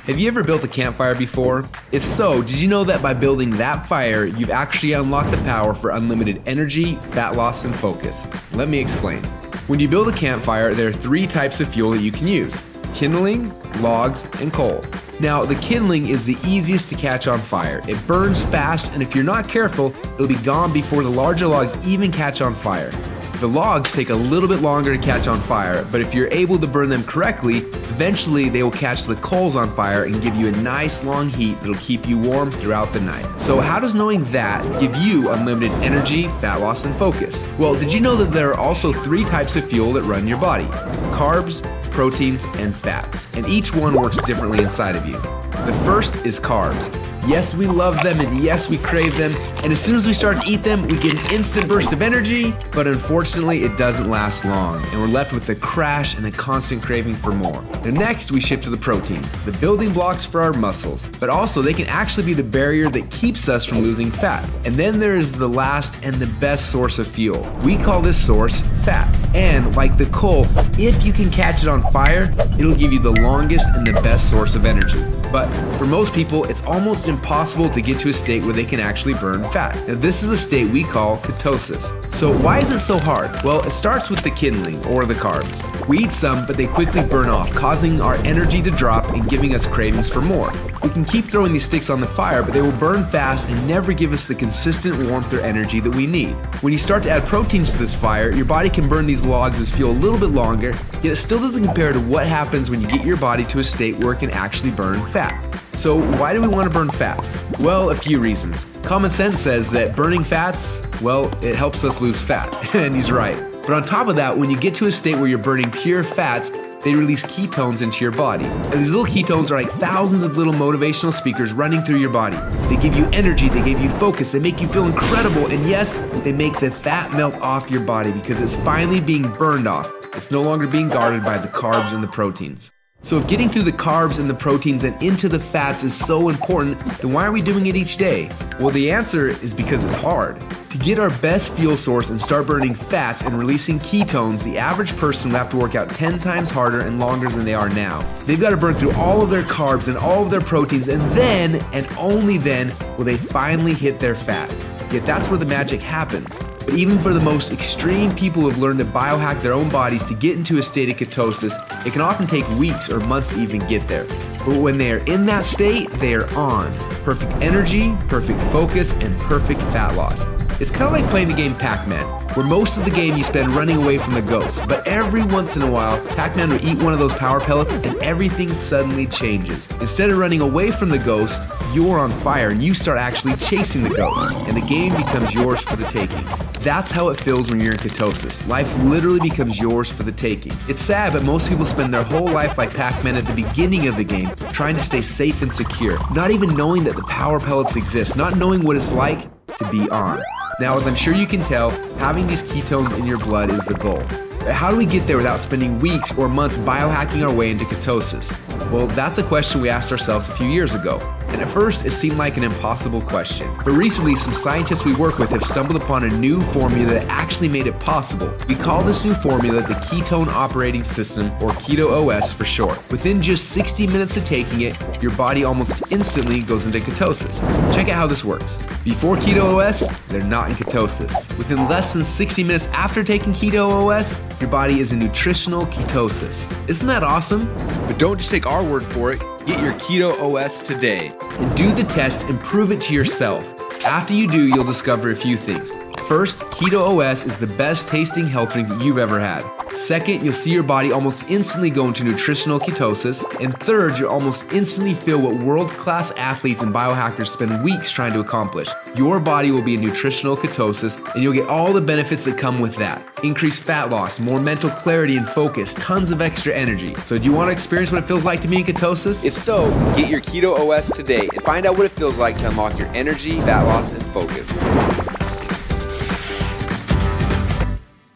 Have you ever built a campfire before? If so, did you know that by building that fire, you've actually unlocked the power for unlimited energy, fat loss, and focus? Let me explain. When you build a campfire, there are 3 types of fuel that you can use: kindling, logs, and coal. Now, the kindling is the easiest to catch on fire. It burns fast, and if you're not careful, it'll be gone before the larger logs even catch on fire. The logs take a little bit longer to catch on fire, but if you're able to burn them correctly, eventually they will catch the coals on fire and give you a nice long heat that'll keep you warm throughout the night. So how does knowing that give you unlimited energy, fat loss, and focus? Well, did you know that there are also 3 types of fuel that run your body? Carbs, proteins, and fats, and each one works differently inside of you. The first is carbs. Yes, we love them, and yes, we crave them, and as soon as we start to eat them, we get an instant burst of energy, but unfortunately, it doesn't last long, and we're left with a crash and a constant craving for more. And next, we shift to the proteins, the building blocks for our muscles, but also they can actually be the barrier that keeps us from losing fat. And then there is the last and the best source of fuel. We call this source fat. And like the coal, if you can catch it on fire, it'll give you the longest and the best source of energy. But for most people, it's almost impossible to get to a state where they can actually burn fat. Now, this is a state we call ketosis. So why is it so hard? Well, it starts with the kindling, or the carbs. We eat some, but they quickly burn off, causing our energy to drop and giving us cravings for more. We can keep throwing these sticks on the fire, but they will burn fast and never give us the consistent warmth or energy that we need. When you start to add proteins to this fire, your body can burn these logs as fuel a little bit longer, yet it still doesn't compare to what happens when you get your body to a state where it can actually burn fat. So why do we want to burn fats? Well, a few reasons. Common sense says that burning fats, well, it helps us lose fat, and he's right. But on top of that, when you get to a state where you're burning pure fats, they release ketones into your body. And these little ketones are like thousands of little motivational speakers running through your body. They give you energy, they give you focus, they make you feel incredible, and yes, they make the fat melt off your body because it's finally being burned off. It's no longer being guarded by the carbs and the proteins. So if getting through the carbs and the proteins and into the fats is so important, then why are we doing it each day? Well, the answer is because it's hard. To get our best fuel source and start burning fats and releasing ketones, the average person will have to work out 10 times harder and longer than they are now. They've got to burn through all of their carbs and all of their proteins, and then, and only then, will they finally hit their fat. Yet that's where the magic happens. But even for the most extreme people who have learned to biohack their own bodies to get into a state of ketosis, it can often take weeks or months to even get there. But when they are in that state, they are on. Perfect energy, perfect focus, and perfect fat loss. It's kind of like playing the game Pac-Man, where most of the game you spend running away from the ghost, but every once in a while, Pac-Man will eat one of those power pellets and everything suddenly changes. Instead of running away from the ghost, you're on fire and you start actually chasing the ghost, and the game becomes yours for the taking. That's how it feels when you're in ketosis. Life literally becomes yours for the taking. It's sad, but most people spend their whole life like Pac-Man at the beginning of the game, trying to stay safe and secure, not even knowing that the power pellets exist, not knowing what it's like to be on. Now, as I'm sure you can tell, having these ketones in your blood is the goal. But how do we get there without spending weeks or months biohacking our way into ketosis? Well, that's a question we asked ourselves a few years ago. And at first, it seemed like an impossible question. But recently, some scientists we work with have stumbled upon a new formula that actually made it possible. We call this new formula the ketone operating system, or keto-os for short. Within just 60 minutes of taking it, your body almost instantly goes into ketosis. Check out how this works. Before keto-os, they're not in ketosis. Within less than 60 minutes after taking keto-os, your body is in nutritional ketosis. Isn't that awesome? But don't just take our word for it. Get your keto-os today and do the test and prove it to yourself. After you do, you'll discover a few things. First, keto-os is the best tasting health drink you've ever had. Second, you'll see your body almost instantly go into nutritional ketosis. And third, you'll almost instantly feel what world-class athletes and biohackers spend weeks trying to accomplish. Your body will be in nutritional ketosis, and you'll get all the benefits that come with that. Increased fat loss, more mental clarity and focus, tons of extra energy. So do you want to experience what it feels like to be in ketosis? If so, get your keto-os today and find out what it feels like to unlock your energy, fat loss, and focus.